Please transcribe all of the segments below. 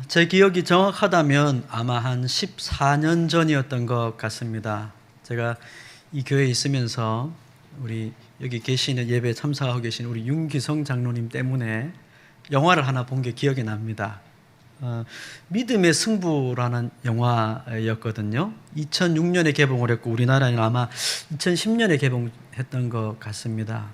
제 기억이 정확하다면 아마 한 14년 전이었던 것 같습니다. 제가 이 교회에 있으면서 우리 여기 계시는 예배에 참석하고 계신 우리 윤기성 장로님 때문에 영화를 하나 본 게 기억이 납니다. 믿음의 승부라는 영화였거든요. 2006년에 개봉을 했고 우리나라는 아마 2010년에 개봉했던 것 같습니다.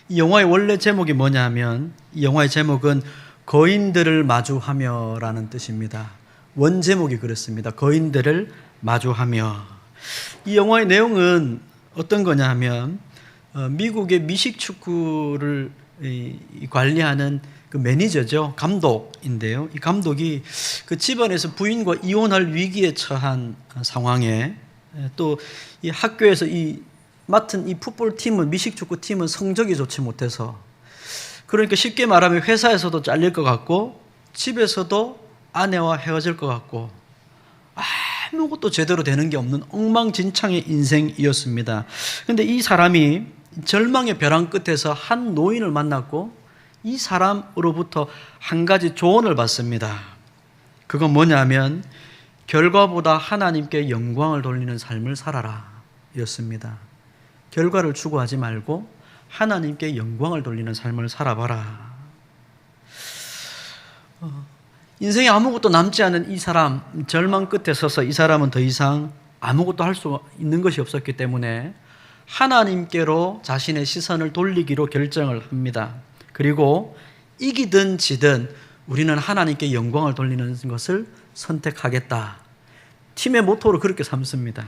이 영화의 원래 제목이 뭐냐면 이 영화의 제목은 거인들을 마주하며라는 뜻입니다. 원 제목이 그렇습니다. 거인들을 마주하며. 이 영화의 내용은 어떤 거냐 하면 미국의 미식축구를 관리하는 그 매니저죠. 감독인데요. 이 감독이 그 집안에서 부인과 이혼할 위기에 처한 상황에 또 이 학교에서 맡은 이 풋볼팀은 미식축구팀은 성적이 좋지 못해서 그러니까 쉽게 말하면 회사에서도 잘릴 것 같고 집에서도 아내와 헤어질 것 같고 아무것도 제대로 되는 게 없는 엉망진창의 인생이었습니다. 그런데 이 사람이 절망의 벼랑 끝에서 한 노인을 만났고 이 사람으로부터 한 가지 조언을 받습니다. 그건 뭐냐면 결과보다 하나님께 영광을 돌리는 삶을 살아라 였습니다. 결과를 추구하지 말고 하나님께 영광을 돌리는 삶을 살아봐라. 인생에 아무것도 남지 않은 이 사람, 절망 끝에 서서 이 사람은 더 이상 아무것도 할 수 있는 것이 없었기 때문에 하나님께로 자신의 시선을 돌리기로 결정을 합니다. 그리고 이기든 지든 우리는 하나님께 영광을 돌리는 것을 선택하겠다. 팀의 모토로 그렇게 삼습니다.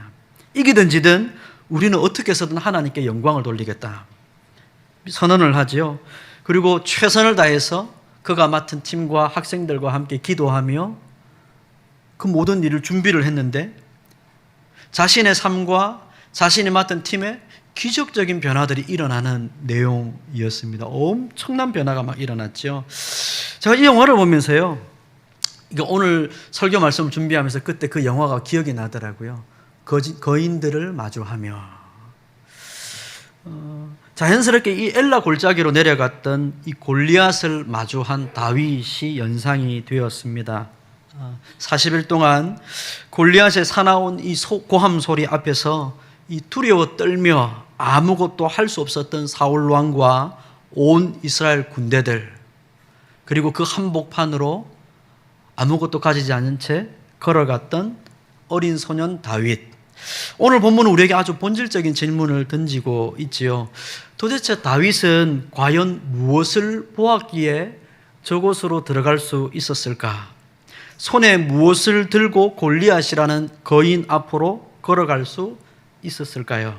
이기든 지든 우리는 어떻게 해서든 하나님께 영광을 돌리겠다. 선언을 하지요. 그리고 최선을 다해서 그가 맡은 팀과 학생들과 함께 기도하며 그 모든 일을 준비를 했는데 자신의 삶과 자신이 맡은 팀에 기적적인 변화들이 일어나는 내용이었습니다. 엄청난 변화가 막 일어났죠. 제가 이 영화를 보면서요. 오늘 설교 말씀을 준비하면서 그때 그 영화가 기억이 나더라고요. 거인들을 마주하며. 자연스럽게 이 엘라 골짜기로 내려갔던 이 골리앗을 마주한 다윗이 연상이 되었습니다. 40일 동안 골리앗의 사나운 이 고함 소리 앞에서 이 두려워 떨며 아무것도 할 수 없었던 사울 왕과 온 이스라엘 군대들 그리고 그 한복판으로 아무것도 가지지 않은 채 걸어갔던 어린 소년 다윗. 오늘 본문은 우리에게 아주 본질적인 질문을 던지고 있지요. 도대체 다윗은 과연 무엇을 보았기에 저곳으로 들어갈 수 있었을까? 손에 무엇을 들고 골리앗이라는 거인 앞으로 걸어갈 수 있었을까요?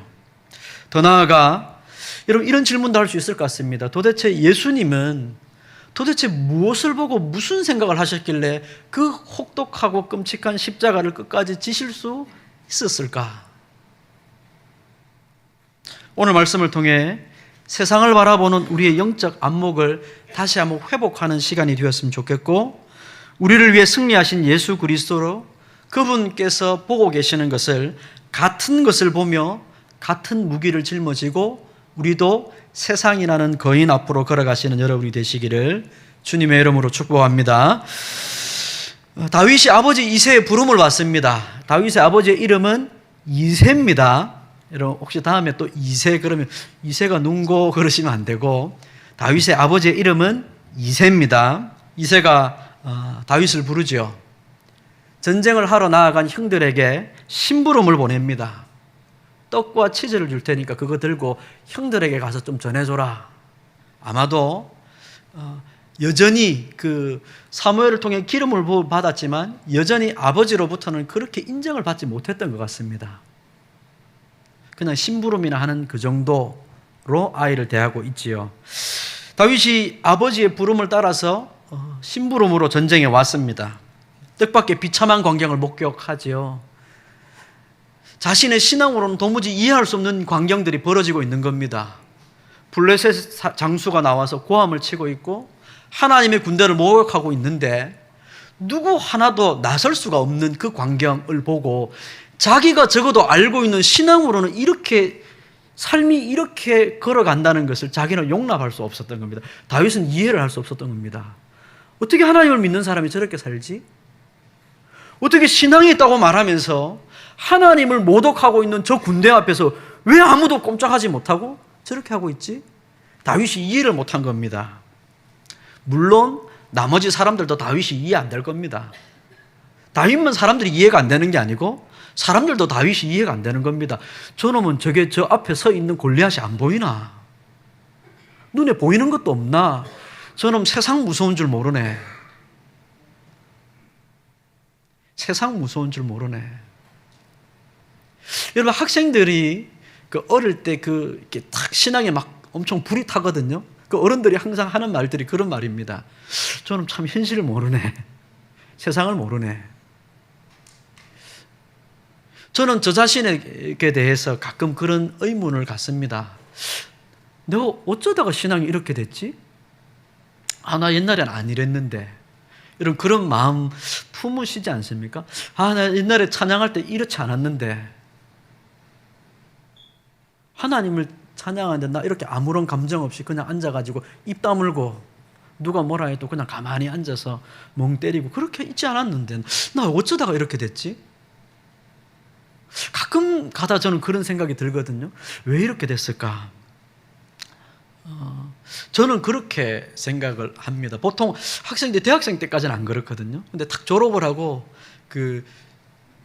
더 나아가 여러분 이런 질문도 할 수 있을 것 같습니다. 도대체 예수님은 도대체 무엇을 보고 무슨 생각을 하셨길래 그 혹독하고 끔찍한 십자가를 끝까지 지실 수 있었을까? 오늘 말씀을 통해 세상을 바라보는 우리의 영적 안목을 다시 한번 회복하는 시간이 되었으면 좋겠고 우리를 위해 승리하신 예수 그리스도로 그분께서 보고 계시는 것을 같은 것을 보며 같은 무기를 짊어지고 우리도 세상이라는 거인 앞으로 걸어가시는 여러분이 되시기를 주님의 이름으로 축복합니다. 다윗이 아버지 이새의 부름을 받습니다. 다윗의 아버지의 이름은 이새입니다. 여러분 혹시 다음에 또 이새 그러면 이새가 눈고 그러시면 안 되고 다윗의 아버지의 이름은 이새입니다. 이새가 다윗을 부르죠. 전쟁을 하러 나아간 형들에게 심부름을 보냅니다. 떡과 치즈를 줄 테니까 그거 들고 형들에게 가서 좀 전해줘라. 아마도 여전히 그 사무엘을 통해 기름을 받았지만 여전히 아버지로부터는 그렇게 인정을 받지 못했던 것 같습니다. 그냥 심부름이나 하는 그 정도로 아이를 대하고 있지요. 다윗이 아버지의 부름을 따라서 심부름으로 전쟁에 왔습니다. 뜻밖의 비참한 광경을 목격하지요. 자신의 신앙으로는 도무지 이해할 수 없는 광경들이 벌어지고 있는 겁니다. 블레셋 장수가 나와서 고함을 치고 있고 하나님의 군대를 모욕하고 있는데 누구 하나도 나설 수가 없는 그 광경을 보고 자기가 적어도 알고 있는 신앙으로는 이렇게 삶이 이렇게 걸어간다는 것을 자기는 용납할 수 없었던 겁니다. 다윗은 이해를 할 수 없었던 겁니다. 어떻게 하나님을 믿는 사람이 저렇게 살지? 어떻게 신앙이 있다고 말하면서 하나님을 모독하고 있는 저 군대 앞에서 왜 아무도 꼼짝하지 못하고 저렇게 하고 있지? 다윗이 이해를 못한 겁니다. 물론 나머지 사람들도 다윗이 이해 안 될 겁니다. 다윗만 사람들이 이해가 안 되는 게 아니고 사람들도 다윗이 이해가 안 되는 겁니다. 저놈은 저게 저 앞에 서 있는 골리앗이 안 보이나? 눈에 보이는 것도 없나? 저놈 세상 무서운 줄 모르네. 세상 무서운 줄 모르네. 여러분, 학생들이 어릴 때 이렇게 탁 신앙에 막 엄청 불이 타거든요. 어른들이 항상 하는 말들이 그런 말입니다. 저는 참 현실을 모르네. 세상을 모르네. 저는 저 자신에게 대해서 가끔 그런 의문을 갖습니다. 내가 어쩌다가 신앙이 이렇게 됐지? 나 옛날엔 안 이랬는데. 이런 그런 마음 품으시지 않습니까? 나 옛날에 찬양할 때 이렇지 않았는데. 하나님을 찬양하는데 나 이렇게 아무런 감정 없이 그냥 앉아가지고 입 다물고 누가 뭐라 해도 그냥 가만히 앉아서 멍 때리고 그렇게 있지 않았는데 나 어쩌다가 이렇게 됐지? 가끔 가다 저는 그런 생각이 들거든요. 왜 이렇게 됐을까? 저는 그렇게 생각을 합니다. 보통 학생들 대학생 때까지는 안 그렇거든요. 근데 딱 졸업을 하고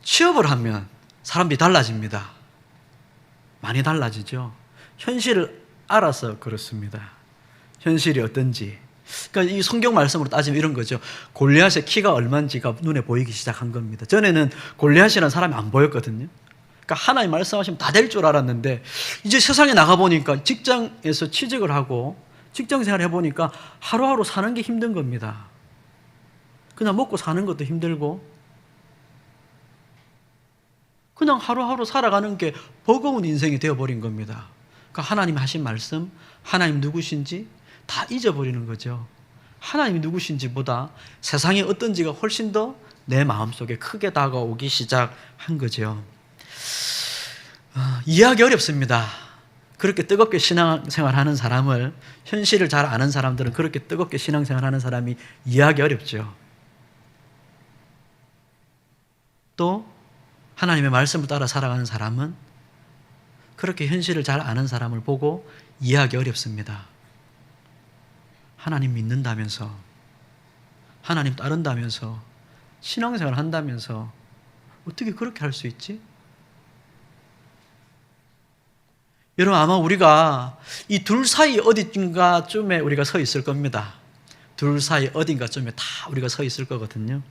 취업을 하면 사람들이 달라집니다. 많이 달라지죠. 현실을 알아서 그렇습니다. 현실이 어떤지. 그러니까 이 성경 말씀으로 따지면 이런 거죠. 골리앗의 키가 얼마인지가 눈에 보이기 시작한 겁니다. 전에는 골리앗이라는 사람이 안 보였거든요. 그러니까 하나님 말씀하시면 다 될 줄 알았는데 이제 세상에 나가보니까 직장에서 취직을 하고 직장생활을 해보니까 하루하루 사는 게 힘든 겁니다. 그냥 먹고 사는 것도 힘들고 그냥 하루하루 살아가는 게 버거운 인생이 되어버린 겁니다. 그러니까 하나님이 하신 말씀, 하나님 누구신지 다 잊어버리는 거죠. 하나님이 누구신지보다 세상이 어떤지가 훨씬 더 내 마음속에 크게 다가오기 시작한 거죠. 이해하기 어렵습니다. 그렇게 뜨겁게 신앙생활하는 사람을, 현실을 잘 아는 사람들은 그렇게 뜨겁게 신앙생활하는 사람이 이해하기 어렵죠. 또 하나님의 말씀을 따라 살아가는 사람은 그렇게 현실을 잘 아는 사람을 보고 이해하기 어렵습니다. 하나님 믿는다면서, 하나님 따른다면서, 신앙생활 한다면서 어떻게 그렇게 할 수 있지? 여러분, 아마 우리가 이 둘 사이 어딘가쯤에 우리가 서 있을 겁니다. 둘 사이 어딘가쯤에 다 우리가 서 있을 거거든요.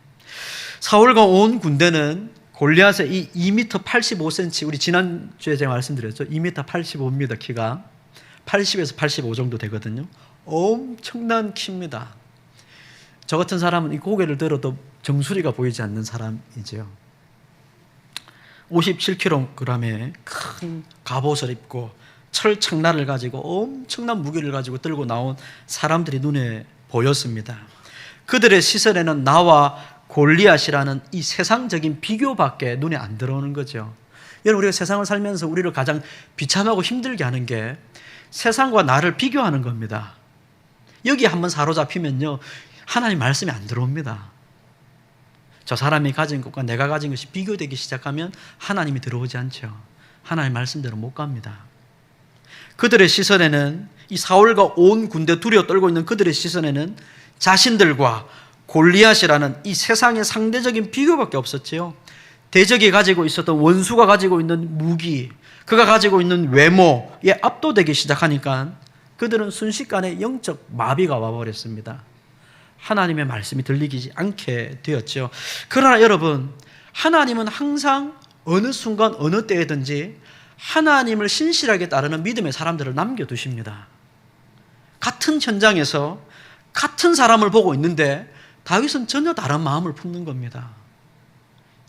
사울과 온 군대는 골리앗의 이 2m 85cm, 우리 지난주에 제가 말씀드렸죠. 2m 85입니다. 키가 80에서 85 정도 되거든요. 엄청난 키입니다. 저 같은 사람은 이 고개를 들어도 정수리가 보이지 않는 사람이죠. 57kg의 큰 갑옷을 입고 철 창날을 가지고 엄청난 무기를 가지고 들고 나온 사람들이 눈에 보였습니다. 그들의 시선에는 나와 골리앗이라는 이 세상적인 비교밖에 눈에 안 들어오는 거죠. 여러분, 우리가 세상을 살면서 우리를 가장 비참하고 힘들게 하는 게 세상과 나를 비교하는 겁니다. 여기 한번 사로잡히면요, 하나님 말씀이 안 들어옵니다. 저 사람이 가진 것과 내가 가진 것이 비교되기 시작하면 하나님이 들어오지 않죠. 하나님 말씀대로 못 갑니다. 그들의 시선에는, 이 사울과 온 군대 두려워 떨고 있는 그들의 시선에는 자신들과 골리앗이라는 이 세상의 상대적인 비교밖에 없었지요. 대적이 가지고 있었던, 원수가 가지고 있는 무기, 그가 가지고 있는 외모에 압도되기 시작하니까 그들은 순식간에 영적 마비가 와버렸습니다. 하나님의 말씀이 들리지 않게 되었죠. 그러나 여러분, 하나님은 항상 어느 순간 어느 때에든지 하나님을 신실하게 따르는 믿음의 사람들을 남겨두십니다. 같은 현장에서 같은 사람을 보고 있는데 다윗은 전혀 다른 마음을 품는 겁니다.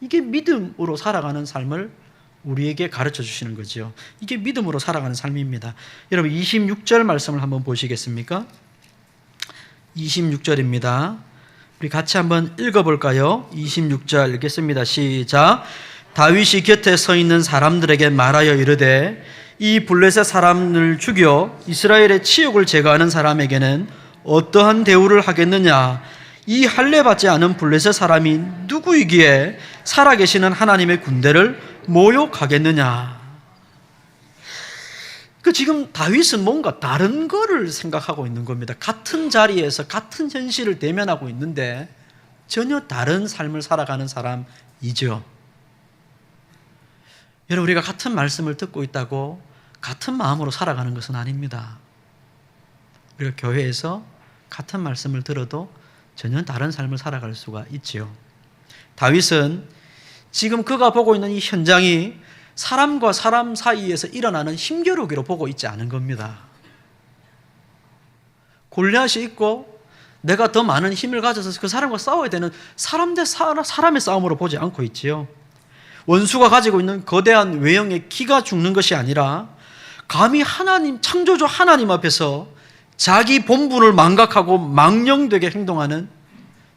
이게 믿음으로 살아가는 삶을 우리에게 가르쳐 주시는 거죠. 이게 믿음으로 살아가는 삶입니다. 여러분, 26절 말씀을 한번 보시겠습니까? 26절입니다. 우리 같이 한번 읽어볼까요? 26절 읽겠습니다. 시작. 다윗이 곁에 서 있는 사람들에게 말하여 이르되 이 블레셋 사람을 죽여 이스라엘의 치욕을 제거하는 사람에게는 어떠한 대우를 하겠느냐? 이 할례받지 않은 블레셋 사람이 누구이기에 살아계시는 하나님의 군대를 모욕하겠느냐. 지금 다윗은 뭔가 다른 거를 생각하고 있는 겁니다. 같은 자리에서 같은 현실을 대면하고 있는데 전혀 다른 삶을 살아가는 사람이죠. 여러분, 우리가 같은 말씀을 듣고 있다고 같은 마음으로 살아가는 것은 아닙니다. 우리가 교회에서 같은 말씀을 들어도 전혀 다른 삶을 살아갈 수가 있지요. 다윗은 지금 그가 보고 있는 이 현장이 사람과 사람 사이에서 일어나는 힘겨루기로 보고 있지 않은 겁니다. 골리앗이 있고 내가 더 많은 힘을 가져서 그 사람과 싸워야 되는 사람 대 사람의 싸움으로 보지 않고 있지요. 원수가 가지고 있는 거대한 외형의 기가 죽는 것이 아니라 감히 하나님, 창조주 하나님 앞에서 자기 본분을 망각하고 망령되게 행동하는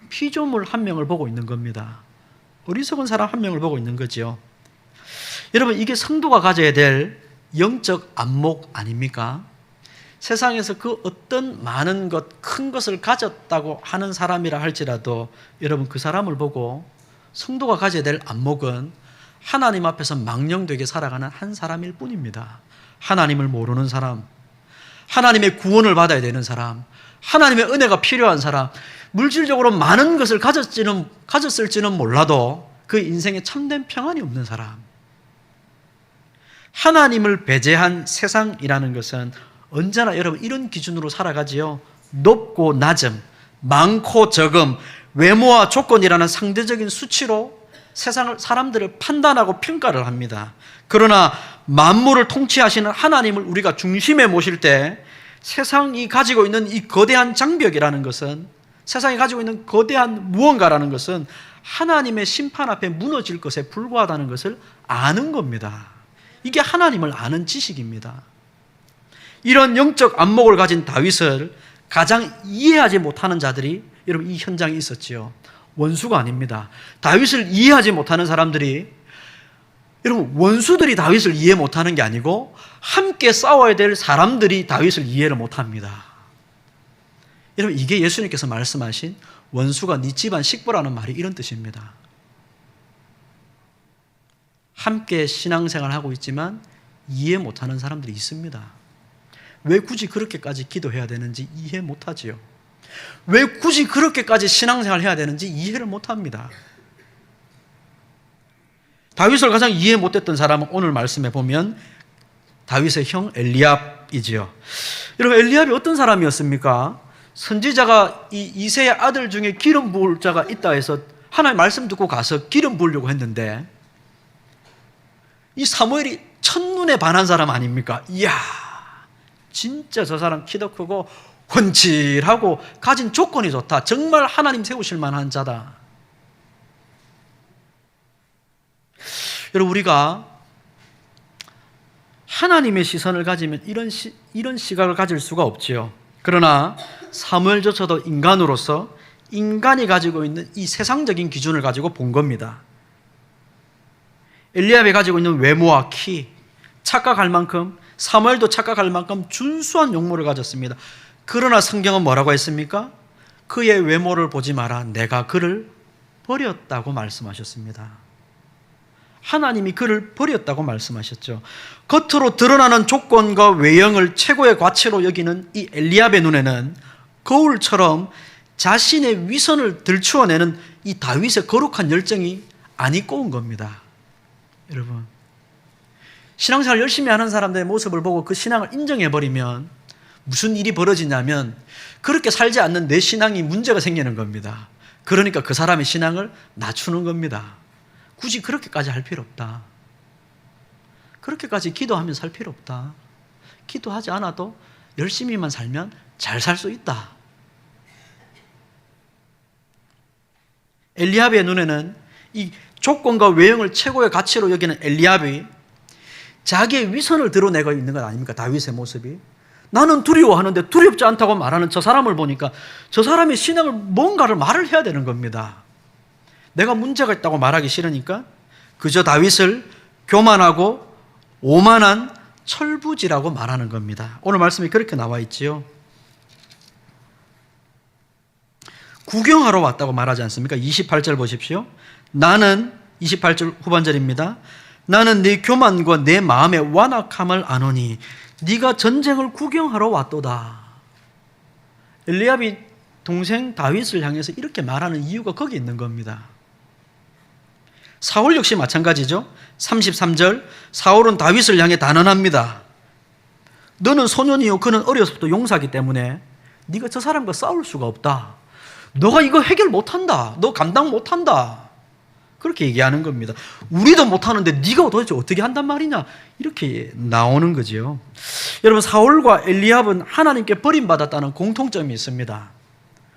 피조물 한 명을 보고 있는 겁니다. 어리석은 사람 한 명을 보고 있는 거죠. 여러분, 이게 성도가 가져야 될 영적 안목 아닙니까? 세상에서 그 어떤 많은 것, 큰 것을 가졌다고 하는 사람이라 할지라도 여러분, 그 사람을 보고 성도가 가져야 될 안목은 하나님 앞에서 망령되게 살아가는 한 사람일 뿐입니다. 하나님을 모르는 사람, 하나님의 구원을 받아야 되는 사람, 하나님의 은혜가 필요한 사람, 물질적으로 많은 것을 가졌을지는 몰라도 그 인생에 참된 평안이 없는 사람. 하나님을 배제한 세상이라는 것은 언제나 여러분 이런 기준으로 살아가지요. 높고 낮음, 많고 적음, 외모와 조건이라는 상대적인 수치로 세상을, 사람들을 판단하고 평가를 합니다. 그러나 만물을 통치하시는 하나님을 우리가 중심에 모실 때 세상이 가지고 있는 이 거대한 장벽이라는 것은, 세상이 가지고 있는 거대한 무언가라는 것은 하나님의 심판 앞에 무너질 것에 불과하다는 것을 아는 겁니다. 이게 하나님을 아는 지식입니다. 이런 영적 안목을 가진 다윗을 가장 이해하지 못하는 자들이 여러분 이 현장에 있었지요. 원수가 아닙니다. 다윗을 이해하지 못하는 사람들이, 여러분 원수들이 다윗을 이해 못하는 게 아니고 함께 싸워야 될 사람들이 다윗을 이해를 못합니다. 여러분, 이게 예수님께서 말씀하신 원수가 네 집안 식구라는 말이 이런 뜻입니다. 함께 신앙생활을 하고 있지만 이해 못하는 사람들이 있습니다. 왜 굳이 그렇게까지 기도해야 되는지 이해 못하지요. 왜 굳이 그렇게까지 신앙생활을 해야 되는지 이해를 못합니다. 다윗을 가장 이해 못했던 사람은 오늘 말씀에 보면 다윗의 형 엘리압이지요. 여러분, 엘리압이 어떤 사람이었습니까? 선지자가 이 이새의 아들 중에 기름 부을 자가 있다 해서 하나님 말씀 듣고 가서 기름 부으려고 했는데 이 사무엘이 첫눈에 반한 사람 아닙니까? 이야, 진짜 저 사람 키도 크고 훤칠하고 가진 조건이 좋다. 정말 하나님 세우실 만한 자다. 여러분, 우리가 하나님의 시선을 가지면 이런 시각을 가질 수가 없지요. 그러나 사무엘조차도 인간으로서 인간이 가지고 있는 이 세상적인 기준을 가지고 본 겁니다. 엘리압이 가지고 있는 외모와 키, 착각할 만큼, 사무엘도 착각할 만큼 준수한 용모를 가졌습니다. 그러나 성경은 뭐라고 했습니까? 그의 외모를 보지 마라. 내가 그를 버렸다고 말씀하셨습니다. 하나님이 그를 버렸다고 말씀하셨죠. 겉으로 드러나는 조건과 외형을 최고의 가치로 여기는 이 엘리압의 눈에는 거울처럼 자신의 위선을 들추어내는 이 다윗의 거룩한 열정이 안 입고 온 겁니다. 여러분, 신앙생활 열심히 하는 사람들의 모습을 보고 그 신앙을 인정해버리면 무슨 일이 벌어지냐면 그렇게 살지 않는 내 신앙이 문제가 생기는 겁니다. 그러니까 그 사람의 신앙을 낮추는 겁니다. 굳이 그렇게까지 할 필요 없다. 그렇게까지 기도하면서 살 필요 없다. 기도하지 않아도 열심히만 살면 잘 살 수 있다. 엘리압의 눈에는 이 조건과 외형을 최고의 가치로 여기는 엘리압이 자기의 위선을 드러내고 있는 것 아닙니까? 다윗의 모습이. 나는 두려워하는데 두렵지 않다고 말하는 저 사람을 보니까 저 사람의 신앙을 뭔가를 말을 해야 되는 겁니다. 내가 문제가 있다고 말하기 싫으니까 그저 다윗을 교만하고 오만한 철부지라고 말하는 겁니다. 오늘 말씀이 그렇게 나와 있지요. 구경하러 왔다고 말하지 않습니까? 28절 보십시오. 나는 28절 후반절입니다. 나는 네 교만과 내 마음의 완악함을 아노니 네가 전쟁을 구경하러 왔도다. 엘리압이 동생 다윗을 향해서 이렇게 말하는 이유가 거기 있는 겁니다. 사울 역시 마찬가지죠. 33절 사울은 다윗을 향해 단언합니다. 너는 소년이요 그는 어려서부터 용사이기 때문에 네가 저 사람과 싸울 수가 없다. 너가 이거 해결 못한다. 너 감당 못한다. 그렇게 얘기하는 겁니다. 우리도 못하는데 네가 도대체 어떻게 한단 말이냐 이렇게 나오는 거죠. 여러분 사울과 엘리압은 하나님께 버림받았다는 공통점이 있습니다.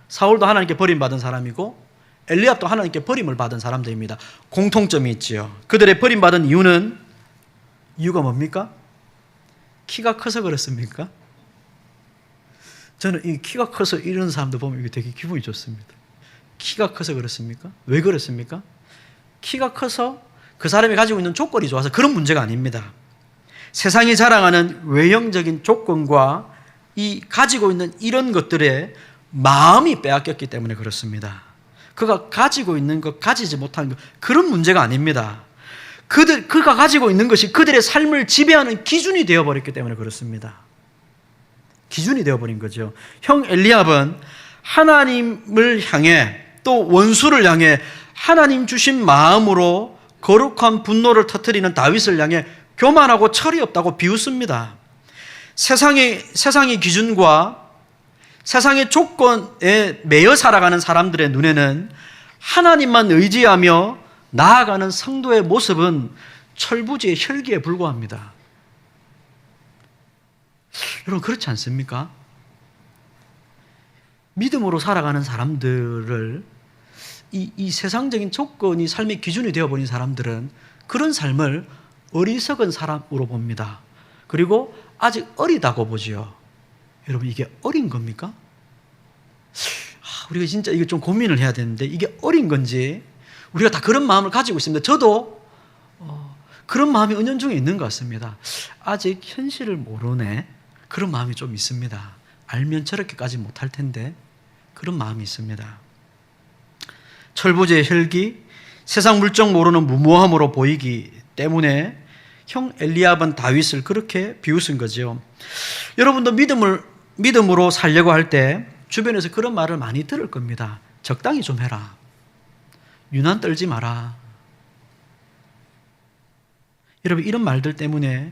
사울도 하나님께 버림받은 사람이고 엘리압도 하나님께 버림을 받은 사람들입니다. 공통점이 있지요. 그들의 버림받은 이유가 뭡니까? 키가 커서 그렇습니까? 저는 이 키가 커서 이런 사람들 보면 이게 되게 기분이 좋습니다. 키가 커서 그렇습니까? 왜 그렇습니까? 키가 커서 그 사람이 가지고 있는 조건이 좋아서 그런 문제가 아닙니다. 세상이 자랑하는 외형적인 조건과 이 가지고 있는 이런 것들에 마음이 빼앗겼기 때문에 그렇습니다. 그가 가지고 있는 것, 가지지 못하는 것, 그런 문제가 아닙니다. 그가 가지고 있는 것이 그들의 삶을 지배하는 기준이 되어버렸기 때문에 그렇습니다. 기준이 되어버린 거죠. 형 엘리압은 하나님을 향해 또 원수를 향해 하나님 주신 마음으로 거룩한 분노를 터뜨리는 다윗을 향해 교만하고 철이 없다고 비웃습니다. 세상의 기준과 세상의 조건에 매여 살아가는 사람들의 눈에는 하나님만 의지하며 나아가는 성도의 모습은 철부지의 혈기에 불과합니다. 여러분 그렇지 않습니까? 믿음으로 살아가는 사람들을 이 세상적인 조건이 삶의 기준이 되어버린 사람들은 그런 삶을 어리석은 사람으로 봅니다. 그리고 아직 어리다고 보지요. 여러분 이게 어린 겁니까? 우리가 진짜 이거 좀 고민을 해야 되는데 이게 어린 건지 우리가 다 그런 마음을 가지고 있습니다. 저도 그런 마음이 은연중에 있는 것 같습니다. 아직 현실을 모르네. 그런 마음이 좀 있습니다. 알면 저렇게까지 못할 텐데 그런 마음이 있습니다. 철부지의 혈기, 세상 물정 모르는 무모함으로 보이기 때문에 형 엘리압은 다윗을 그렇게 비웃은 거죠. 여러분도 믿음으로 살려고 할 때 주변에서 그런 말을 많이 들을 겁니다. 적당히 좀 해라. 유난 떨지 마라. 여러분 이런 말들 때문에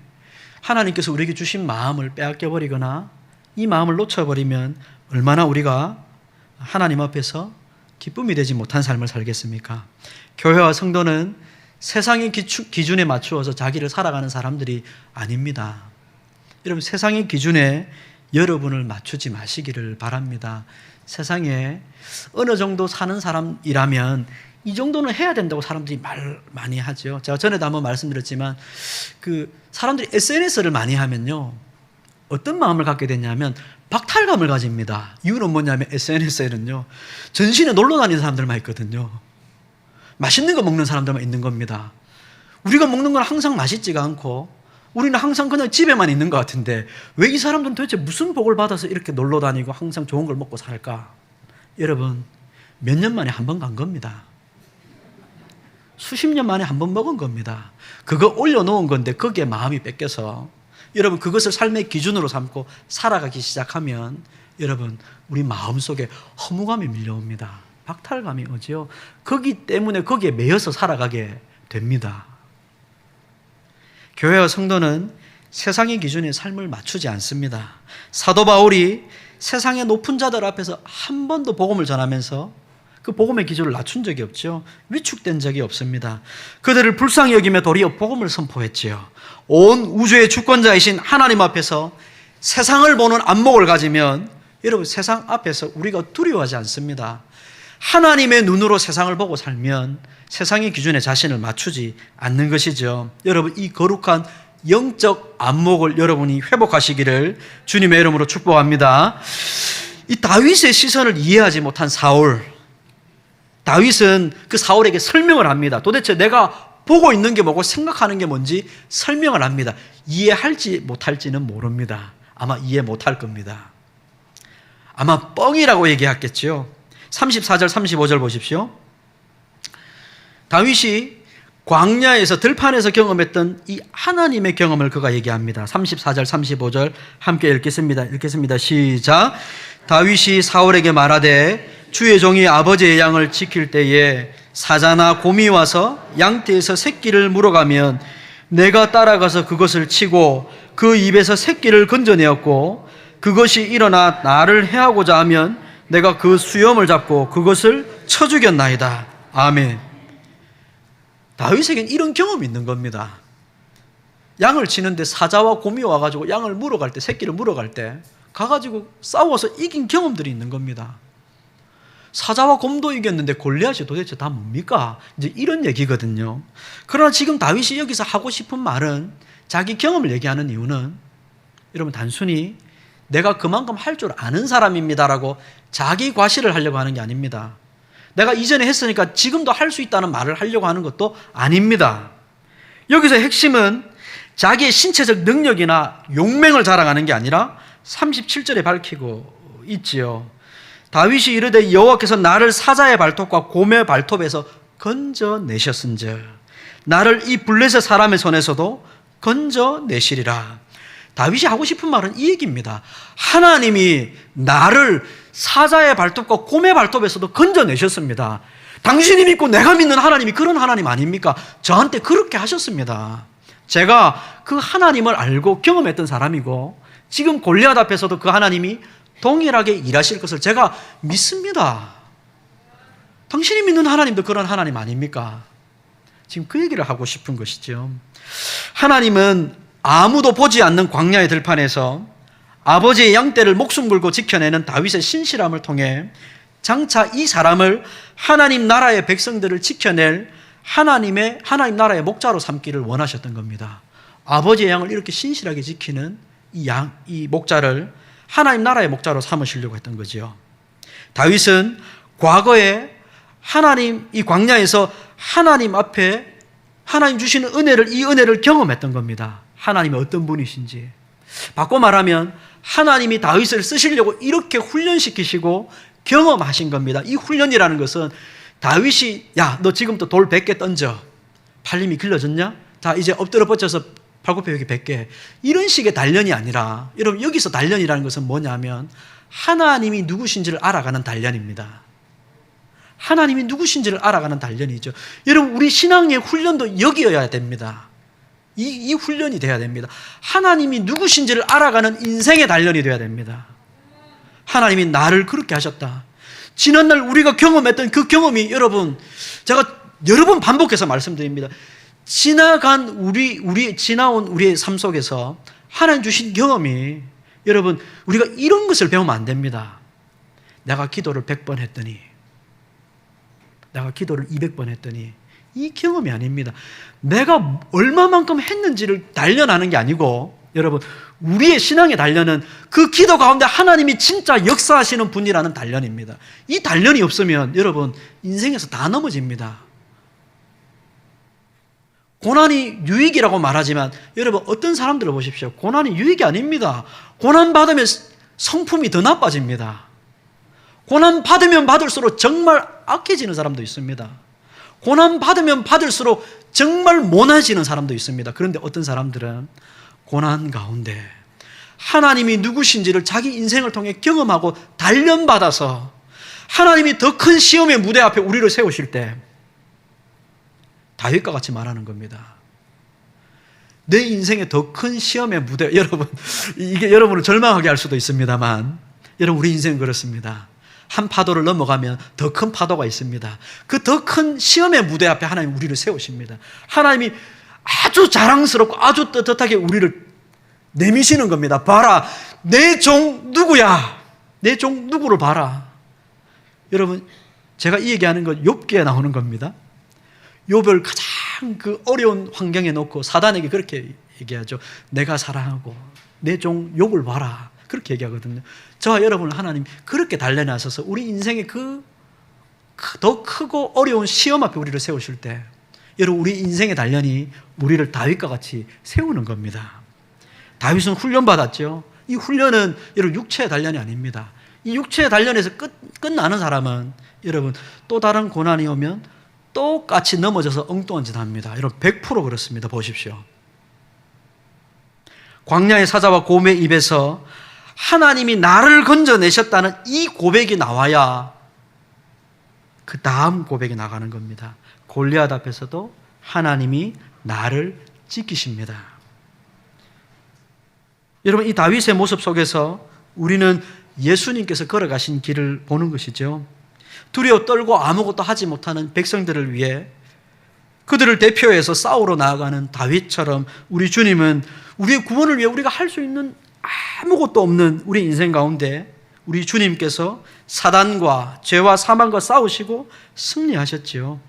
하나님께서 우리에게 주신 마음을 빼앗겨버리거나 이 마음을 놓쳐버리면 얼마나 우리가 하나님 앞에서 기쁨이 되지 못한 삶을 살겠습니까? 교회와 성도는 세상의 기준에 맞추어서 자기를 살아가는 사람들이 아닙니다. 여러분 세상의 기준에 여러분을 맞추지 마시기를 바랍니다. 세상에 어느 정도 사는 사람이라면 이 정도는 해야 된다고 사람들이 말 많이 하죠. 제가 전에도 한번 말씀드렸지만 사람들이 SNS를 많이 하면요 어떤 마음을 갖게 되냐면 박탈감을 가집니다. 이유는 뭐냐면 SNS에는요 전신에 놀러 다니는 사람들만 있거든요. 맛있는 거 먹는 사람들만 있는 겁니다. 우리가 먹는 건 항상 맛있지가 않고 우리는 항상 그냥 집에만 있는 것 같은데 왜 이 사람들은 도대체 무슨 복을 받아서 이렇게 놀러 다니고 항상 좋은 걸 먹고 살까? 여러분 몇 년 만에 한 번 간 겁니다. 수십 년 만에 한 번 먹은 겁니다. 그거 올려놓은 건데 거기에 마음이 뺏겨서 여러분 그것을 삶의 기준으로 삼고 살아가기 시작하면 여러분 우리 마음속에 허무감이 밀려옵니다. 박탈감이 오죠. 거기 때문에 거기에 매여서 살아가게 됩니다. 교회와 성도는 세상의 기준에 삶을 맞추지 않습니다. 사도 바울이 세상의 높은 자들 앞에서 한 번도 복음을 전하면서 그 복음의 기준을 낮춘 적이 없죠. 위축된 적이 없습니다. 그들을 불쌍히 여기며 도리어 복음을 선포했지요. 온 우주의 주권자이신 하나님 앞에서 세상을 보는 안목을 가지면 여러분 세상 앞에서 우리가 두려워하지 않습니다. 하나님의 눈으로 세상을 보고 살면 세상의 기준에 자신을 맞추지 않는 것이죠. 여러분 이 거룩한 영적 안목을 여러분이 회복하시기를 주님의 이름으로 축복합니다. 이 다윗의 시선을 이해하지 못한 사울, 다윗은 그 사울에게 설명을 합니다. 도대체 내가 보고 있는 게 뭐고 생각하는 게 뭔지 설명을 합니다. 이해할지 못할지는 모릅니다. 아마 이해 못할 겁니다. 아마 뻥이라고 얘기했겠죠. 34절 35절 보십시오. 다윗이 광야에서 들판에서 경험했던 이 하나님의 경험을 그가 얘기합니다. 34절 35절 함께 읽겠습니다. 시작. 다윗이 사울에게 말하되 주의 종이 아버지의 양을 지킬 때에 사자나 곰이 와서 양떼에서 새끼를 물어가면 내가 따라가서 그것을 치고 그 입에서 새끼를 건져내었고 그것이 일어나 나를 해하고자 하면 내가 그 수염을 잡고 그것을 쳐 죽였나이다. 아멘. 다윗에겐 이런 경험이 있는 겁니다. 양을 치는데 사자와 곰이 와가지고 양을 물어갈 때, 새끼를 물어갈 때 가가지고 싸워서 이긴 경험들이 있는 겁니다. 사자와 곰도 이겼는데 골리앗이 도대체 다 뭡니까? 이제 이런 얘기거든요. 그러나 지금 다윗이 여기서 하고 싶은 말은 자기 경험을 얘기하는 이유는 여러분 단순히 내가 그만큼 할 줄 아는 사람입니다라고 자기 과시를 하려고 하는 게 아닙니다. 내가 이전에 했으니까 지금도 할 수 있다는 말을 하려고 하는 것도 아닙니다. 여기서 핵심은 자기의 신체적 능력이나 용맹을 자랑하는 게 아니라 37절에 밝히고 있지요. 다윗이 이르되 여호와께서 나를 사자의 발톱과 곰의 발톱에서 건져내셨은즉 나를 이 블레셋 사람의 손에서도 건져내시리라. 다윗이 하고 싶은 말은 이 얘기입니다. 하나님이 나를 사자의 발톱과 곰의 발톱에서도 건져내셨습니다. 당신이 믿고 내가 믿는 하나님이 그런 하나님 아닙니까? 저한테 그렇게 하셨습니다. 제가 그 하나님을 알고 경험했던 사람이고 지금 골리앗 앞에서도 그 하나님이 동일하게 일하실 것을 제가 믿습니다. 당신이 믿는 하나님도 그런 하나님 아닙니까? 지금 그 얘기를 하고 싶은 것이죠. 하나님은 아무도 보지 않는 광야의 들판에서 아버지의 양떼를 목숨 걸고 지켜내는 다윗의 신실함을 통해 장차 이 사람을 하나님 나라의 백성들을 지켜낼 하나님 나라의 목자로 삼기를 원하셨던 겁니다. 아버지의 양을 이렇게 신실하게 지키는 이 목자를 하나님 나라의 목자로 삼으시려고 했던 거죠. 다윗은 과거에 이 광야에서 하나님 앞에 하나님 주시는 이 은혜를 경험했던 겁니다. 하나님이 어떤 분이신지. 바꿔 말하면 하나님이 다윗을 쓰시려고 이렇게 훈련시키시고 경험하신 겁니다. 이 훈련이라는 것은 다윗이 야, 너 지금부터 돌 100개 던져. 팔림이 길러졌냐? 자, 이제 엎드려 뻗쳐서 팔굽혀 여기 100개. 이런 식의 단련이 아니라 여러분 여기서 단련이라는 것은 뭐냐면 하나님이 누구신지를 알아가는 단련입니다. 하나님이 누구신지를 알아가는 단련이죠. 여러분 우리 신앙의 훈련도 여기여야 됩니다. 이 훈련이 돼야 됩니다. 하나님이 누구신지를 알아가는 인생의 단련이 돼야 됩니다. 하나님이 나를 그렇게 하셨다. 지난날 우리가 경험했던 그 경험이 여러분 제가 여러 번 반복해서 말씀드립니다. 지나온 우리의 삶 속에서 하나님 주신 경험이 여러분 우리가 이런 것을 배우면 안 됩니다. 내가 기도를 100번 했더니 내가 기도를 200번 했더니 이 경험이 아닙니다. 내가 얼마만큼 했는지를 단련하는 게 아니고 여러분 우리의 신앙의 단련은 그 기도 가운데 하나님이 진짜 역사하시는 분이라는 단련입니다. 이 단련이 없으면 여러분 인생에서 다 넘어집니다. 고난이 유익이라고 말하지만 여러분 어떤 사람들을 보십시오. 고난이 유익이 아닙니다. 고난 받으면 성품이 더 나빠집니다. 고난 받으면 받을수록 정말 악해지는 사람도 있습니다. 고난 받으면 받을수록 정말 모나지는 사람도 있습니다. 그런데 어떤 사람들은 고난 가운데 하나님이 누구신지를 자기 인생을 통해 경험하고 단련받아서 하나님이 더 큰 시험의 무대 앞에 우리를 세우실 때 다윗과 같이 말하는 겁니다. 내 인생의 더 큰 시험의 무대, 여러분 이게 여러분을 절망하게 할 수도 있습니다만 여러분 우리 인생은 그렇습니다. 한 파도를 넘어가면 더 큰 파도가 있습니다. 그 더 큰 시험의 무대 앞에 하나님 우리를 세우십니다. 하나님이 아주 자랑스럽고 아주 떳떳하게 우리를 내미시는 겁니다. 봐라, 내 종 누구야? 내 종 누구를 봐라. 여러분 제가 이 얘기하는 건 욥기에 나오는 겁니다. 욥을 가장 그 어려운 환경에 놓고 사단에게 그렇게 얘기하죠. 내가 사랑하고 내 종 욥을 봐라. 그렇게 얘기하거든요. 저와 여러분을 하나님 그렇게 단련하셔서 우리 인생의 그 더 크고 어려운 시험 앞에 우리를 세우실 때 여러분 우리 인생의 단련이 우리를 다윗과 같이 세우는 겁니다. 다윗은 훈련받았죠. 이 훈련은 여러분 육체의 단련이 아닙니다. 이 육체에 단련해서 끝나는 사람은 여러분 또 다른 고난이 오면 똑같이 넘어져서 엉뚱한 짓 합니다. 여러분 100% 그렇습니다. 보십시오. 광야의 사자와 곰의 입에서 하나님이 나를 건져내셨다는 이 고백이 나와야 그 다음 고백이 나가는 겁니다. 골리앗 앞에서도 하나님이 나를 지키십니다. 여러분 이 다윗의 모습 속에서 우리는 예수님께서 걸어가신 길을 보는 것이죠. 두려워 떨고 아무것도 하지 못하는 백성들을 위해 그들을 대표해서 싸우러 나아가는 다윗처럼 우리 주님은 우리의 구원을 위해 우리가 할 수 있는 아무것도 없는 우리 인생 가운데 우리 주님께서 사단과 죄와 사망과 싸우시고 승리하셨지요.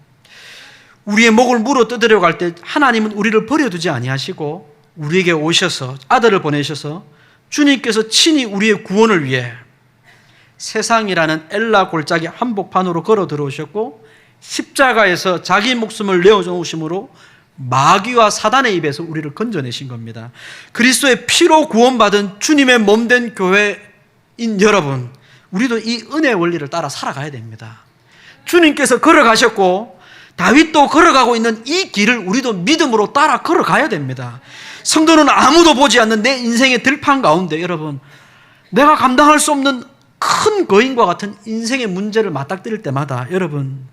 우리의 목을 물어 뜯으려고 할 때 하나님은 우리를 버려두지 아니하시고 우리에게 오셔서 아들을 보내셔서 주님께서 친히 우리의 구원을 위해 세상이라는 엘라 골짜기 한복판으로 걸어 들어오셨고 십자가에서 자기 목숨을 내어놓으심으로 마귀와 사단의 입에서 우리를 건져내신 겁니다. 그리스도의 피로 구원받은 주님의 몸된 교회인 여러분, 우리도 이 은혜의 원리를 따라 살아가야 됩니다. 주님께서 걸어가셨고 다윗도 걸어가고 있는 이 길을 우리도 믿음으로 따라 걸어가야 됩니다. 성도는 아무도 보지 않는 내 인생의 들판 가운데 여러분, 내가 감당할 수 없는 큰 거인과 같은 인생의 문제를 맞닥뜨릴 때마다 여러분,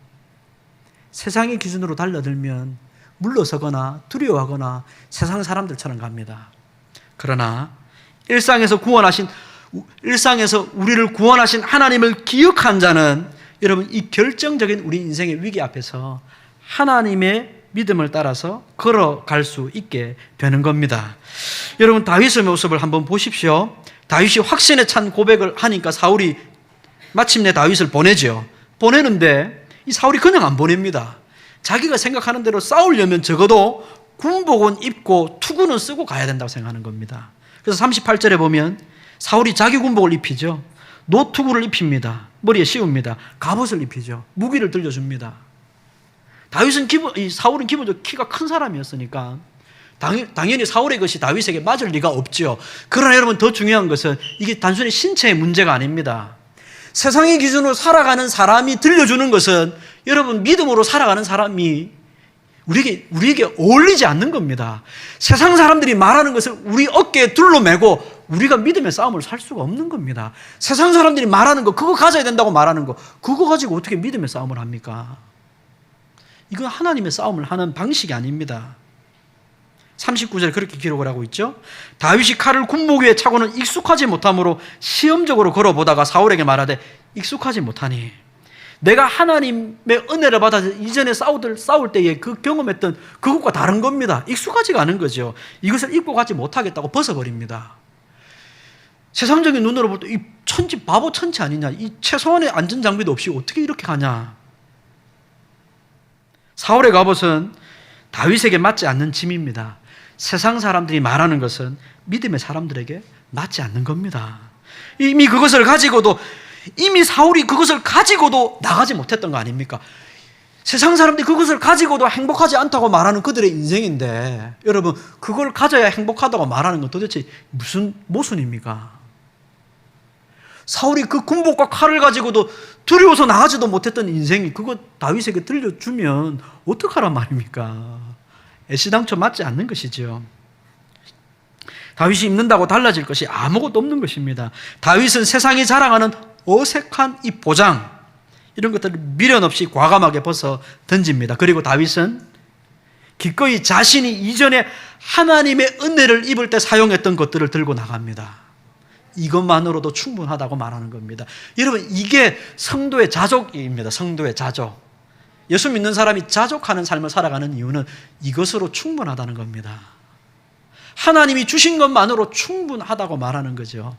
세상의 기준으로 달려들면 물러서거나 두려워하거나 세상 사람들처럼 갑니다. 그러나 일상에서 우리를 구원하신 하나님을 기억한 자는 여러분 이 결정적인 우리 인생의 위기 앞에서 하나님의 믿음을 따라서 걸어갈 수 있게 되는 겁니다. 여러분 다윗의 모습을 한번 보십시오. 다윗이 확신에 찬 고백을 하니까 사울이 마침내 다윗을 보내죠. 보내는데 이 사울이 그냥 안 보냅니다. 자기가 생각하는 대로 싸우려면 적어도 군복은 입고 투구는 쓰고 가야 된다고 생각하는 겁니다. 그래서 38절에 보면 사울이 자기 군복을 입히죠. 노투구를 입힙니다. 머리에 씌웁니다. 갑옷을 입히죠. 무기를 들려줍니다. 사울은 기본적으로 키가 큰 사람이었으니까 당연히 사울의 것이 다윗에게 맞을 리가 없죠. 그러나 여러분 더 중요한 것은 이게 단순히 신체의 문제가 아닙니다. 세상의 기준으로 살아가는 사람이 들려주는 것은 여러분 믿음으로 살아가는 사람이 우리에게 어울리지 않는 겁니다. 세상 사람들이 말하는 것을 우리 어깨에 둘러매고 우리가 믿음의 싸움을 살 수가 없는 겁니다. 세상 사람들이 말하는 거 그거 가져야 된다고 말하는 거 그거 가지고 어떻게 믿음의 싸움을 합니까? 이건 하나님의 싸움을 하는 방식이 아닙니다. 39절에 그렇게 기록을 하고 있죠. 다윗이 칼을 군복 위에 차고는 익숙하지 못함으로 시험적으로 걸어보다가 사울에게 말하되 익숙하지 못하니 내가 하나님의 은혜를 받아서 이전에 싸울 때에 그 경험했던 그것과 다른 겁니다. 익숙하지가 않은 거죠. 이것을 입고 가지 못하겠다고 벗어버립니다. 세상적인 눈으로 볼 때 이 바보 천치 아니냐, 이 최소한의 안전장비도 없이 어떻게 이렇게 가냐. 사울의 갑옷은 다윗에게 맞지 않는 짐입니다. 세상 사람들이 말하는 것은 믿음의 사람들에게 맞지 않는 겁니다. 이미 사울이 그것을 가지고도 나가지 못했던 거 아닙니까? 세상 사람들이 그것을 가지고도 행복하지 않다고 말하는 그들의 인생인데 여러분 그걸 가져야 행복하다고 말하는 건 도대체 무슨 모순입니까? 사울이 그 군복과 칼을 가지고도 두려워서 나가지도 못했던 인생이 그거 다윗에게 들려주면 어떡하란 말입니까? 애시당초 맞지 않는 것이죠. 다윗이 입는다고 달라질 것이 아무것도 없는 것입니다. 다윗은 세상이 자랑하는 어색한 이 보장 이런 것들을 미련 없이 과감하게 벗어 던집니다. 그리고 다윗은 기꺼이 자신이 이전에 하나님의 은혜를 입을 때 사용했던 것들을 들고 나갑니다. 이것만으로도 충분하다고 말하는 겁니다. 여러분 이게 성도의 자족입니다. 성도의 자족. 예수 믿는 사람이 자족하는 삶을 살아가는 이유는 이것으로 충분하다는 겁니다. 하나님이 주신 것만으로 충분하다고 말하는 거죠.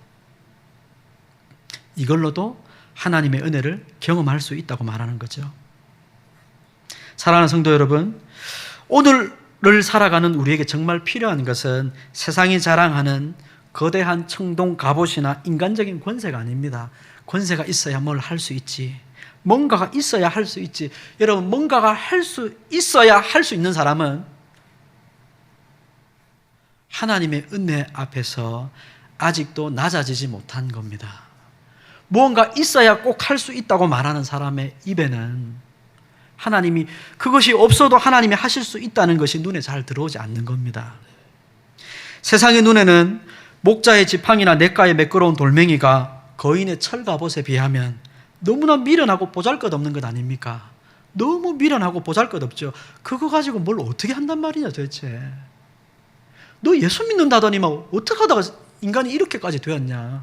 이걸로도 하나님의 은혜를 경험할 수 있다고 말하는 거죠. 사랑하는 성도 여러분, 오늘을 살아가는 우리에게 정말 필요한 것은 세상이 자랑하는 거대한 청동 갑옷이나 인간적인 권세가 아닙니다. 권세가 있어야 뭘 할 수 있지. 뭔가가 있어야 할 수 있지. 여러분, 뭔가가 있어야 할 수 있는 사람은 하나님의 은혜 앞에서 아직도 낮아지지 못한 겁니다. 무언가 있어야 꼭 할 수 있다고 말하는 사람의 입에는 하나님이 그것이 없어도 하나님이 하실 수 있다는 것이 눈에 잘 들어오지 않는 겁니다. 세상의 눈에는 목자의 지팡이나 냇가의 매끄러운 돌멩이가 거인의 철갑옷에 비하면 너무나 미련하고 보잘것없는 것 아닙니까? 너무 미련하고 보잘것없죠. 그거 가지고 뭘 어떻게 한단 말이냐 도대체. 너 예수 믿는다더니만 어떻게 하다가 인간이 이렇게까지 되었냐.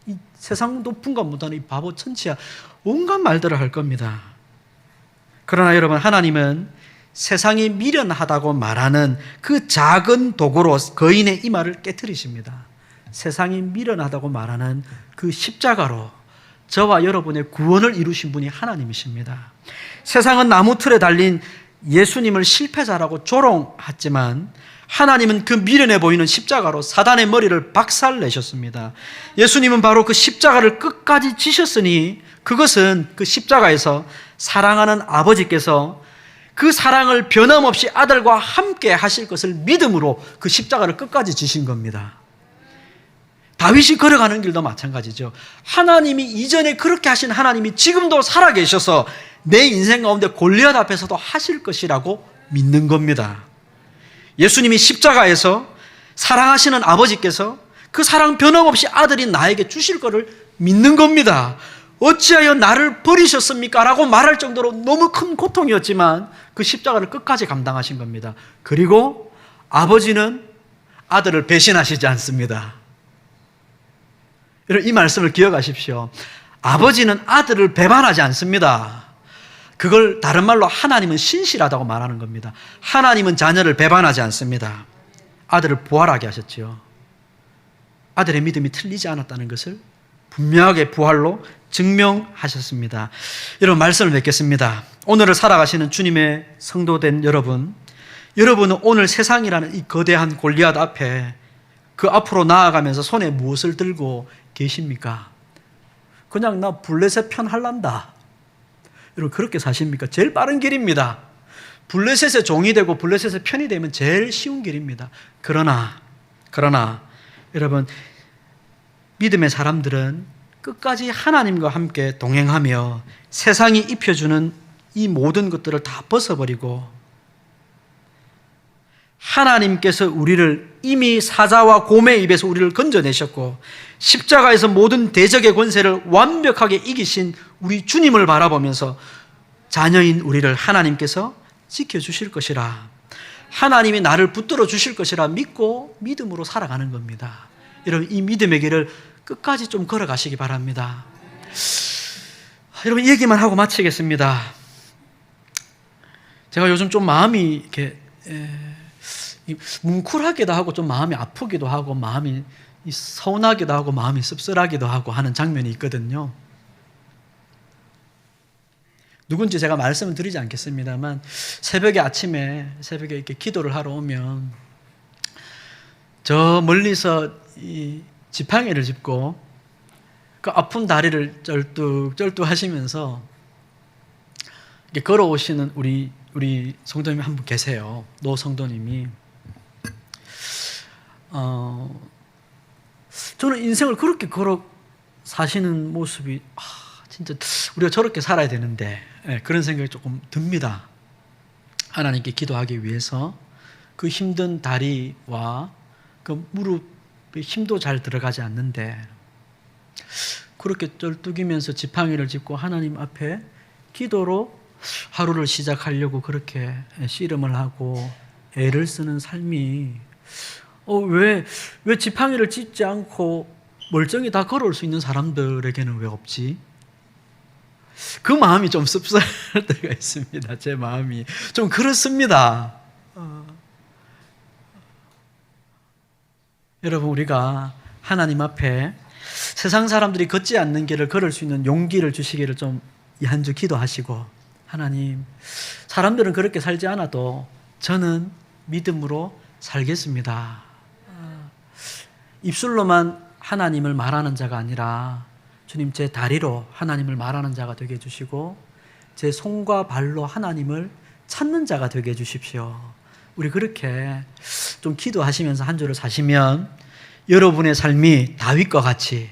이 세상 높은가 못하는 이 바보 천치야. 온갖 말들을 할 겁니다. 그러나 여러분, 하나님은 세상이 미련하다고 말하는 그 작은 도구로 거인의 이마를 깨트리십니다. 세상이 미련하다고 말하는 그 십자가로 저와 여러분의 구원을 이루신 분이 하나님이십니다. 세상은 나무 틀에 달린 예수님을 실패자라고 조롱했지만 하나님은 그 미련해 보이는 십자가로 사단의 머리를 박살내셨습니다. 예수님은 바로 그 십자가를 끝까지 지셨으니 그것은 그 십자가에서 사랑하는 아버지께서 그 사랑을 변함없이 아들과 함께 하실 것을 믿음으로 그 십자가를 끝까지 지신 겁니다. 다윗이 걸어가는 길도 마찬가지죠. 하나님이 이전에 그렇게 하신 하나님이 지금도 살아계셔서 내 인생 가운데 골리앗 앞에서도 하실 것이라고 믿는 겁니다. 예수님이 십자가에서 사랑하시는 아버지께서 그 사랑 변함없이 아들이 나에게 주실 것을 믿는 겁니다. 어찌하여 나를 버리셨습니까? 라고 말할 정도로 너무 큰 고통이었지만 그 십자가를 끝까지 감당하신 겁니다. 그리고 아버지는 아들을 배신하시지 않습니다. 여러분, 이 말씀을 기억하십시오. 아버지는 아들을 배반하지 않습니다. 그걸 다른 말로 하나님은 신실하다고 말하는 겁니다. 하나님은 자녀를 배반하지 않습니다. 아들을 부활하게 하셨죠. 아들의 믿음이 틀리지 않았다는 것을 분명하게 부활로 증명하셨습니다. 여러분, 말씀을 맺겠습니다. 오늘을 살아가시는 주님의 성도된 여러분, 여러분은 오늘 세상이라는 이 거대한 골리앗 앞에 그 앞으로 나아가면서 손에 무엇을 들고 계십니까? 그냥 나 블레셋 편 할란다. 여러분, 그렇게 사십니까? 제일 빠른 길입니다. 블레셋의 종이 되고 블레셋의 편이 되면 제일 쉬운 길입니다. 그러나 여러분, 믿음의 사람들은 끝까지 하나님과 함께 동행하며 세상이 입혀주는 이 모든 것들을 다 벗어버리고 하나님께서 우리를 이미 사자와 곰의 입에서 우리를 건져내셨고 십자가에서 모든 대적의 권세를 완벽하게 이기신 우리 주님을 바라보면서 자녀인 우리를 하나님께서 지켜주실 것이라, 하나님이 나를 붙들어 주실 것이라 믿고 믿음으로 살아가는 겁니다. 여러분, 이 믿음의 길을 끝까지 좀 걸어가시기 바랍니다. 여러분, 이 얘기만 하고 마치겠습니다. 제가 요즘 좀 마음이 이렇게 뭉클하기도 하고 좀 마음이 아프기도 하고 마음이 서운하기도 하고 마음이 씁쓸하기도 하고 하는 장면이 있거든요. 누군지 제가 말씀을 드리지 않겠습니다만 새벽에 이렇게 기도를 하러 오면 저 멀리서 이 지팡이를 짚고 그 아픈 다리를 쩔뚝 하시면서 이렇게 걸어오시는 우리 성도님이 한 분 계세요. 노 성도님이. 저는 인생을 그렇게 걸어 사시는 모습이 진짜 우리가 저렇게 살아야 되는데, 그런 생각이 조금 듭니다. 하나님께 기도하기 위해서 그 힘든 다리와 그 무릎에 힘도 잘 들어가지 않는데 그렇게 쩔뚝이면서 지팡이를 짚고 하나님 앞에 기도로 하루를 시작하려고 그렇게 씨름을 하고 애를 쓰는 삶이 왜 지팡이를 짚지 않고 멀쩡히 다 걸어올 수 있는 사람들에게는 왜 없지? 그 마음이 좀 씁쓸할 때가 있습니다. 제 마음이 좀 그렇습니다. 여러분, 우리가 하나님 앞에 세상 사람들이 걷지 않는 길을 걸을 수 있는 용기를 주시기를 좀 이 한 주 기도하시고, 하나님, 사람들은 그렇게 살지 않아도 저는 믿음으로 살겠습니다. 입술로만 하나님을 말하는 자가 아니라 주님, 제 다리로 하나님을 말하는 자가 되게 해주시고 제 손과 발로 하나님을 찾는 자가 되게 해주십시오. 우리 그렇게 좀 기도하시면서 한 주를 사시면 여러분의 삶이 다윗과 같이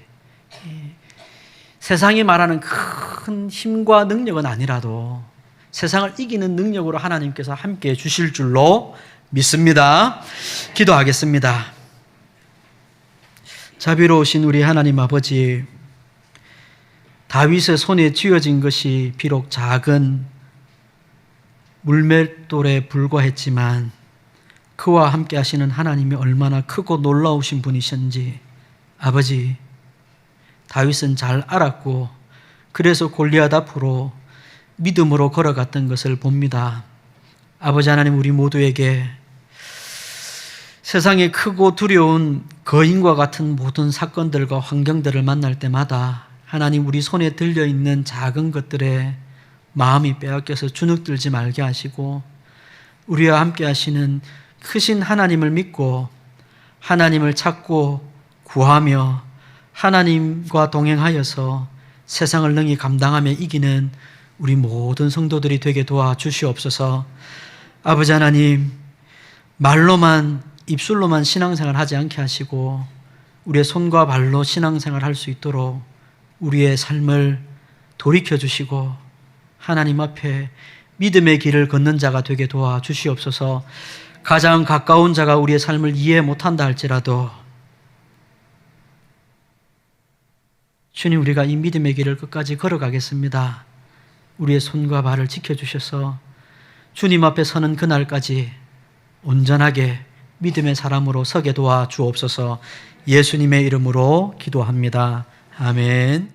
세상이 말하는 큰 힘과 능력은 아니라도 세상을 이기는 능력으로 하나님께서 함께해 주실 줄로 믿습니다. 기도하겠습니다. 자비로우신 우리 하나님 아버지, 다윗의 손에 쥐어진 것이 비록 작은 물맷돌에 불과했지만 그와 함께 하시는 하나님이 얼마나 크고 놀라우신 분이신지 아버지, 다윗은 잘 알았고 그래서 골리앗 앞으로 믿음으로 걸어갔던 것을 봅니다. 아버지 하나님, 우리 모두에게 세상에 크고 두려운 거인과 같은 모든 사건들과 환경들을 만날 때마다 하나님, 우리 손에 들려있는 작은 것들에 마음이 빼앗겨서 주눅들지 말게 하시고 우리와 함께 하시는 크신 하나님을 믿고 하나님을 찾고 구하며 하나님과 동행하여서 세상을 능히 감당하며 이기는 우리 모든 성도들이 되게 도와주시옵소서. 아버지 하나님, 말로만 입술로만 신앙생활 하지 않게 하시고 우리의 손과 발로 신앙생활 할 수 있도록 우리의 삶을 돌이켜주시고 하나님 앞에 믿음의 길을 걷는 자가 되게 도와주시옵소서. 가장 가까운 자가 우리의 삶을 이해 못한다 할지라도 주님, 우리가 이 믿음의 길을 끝까지 걸어가겠습니다. 우리의 손과 발을 지켜주셔서 주님 앞에 서는 그날까지 온전하게 믿음의 사람으로 서게 도와주옵소서. 예수님의 이름으로 기도합니다. 아멘.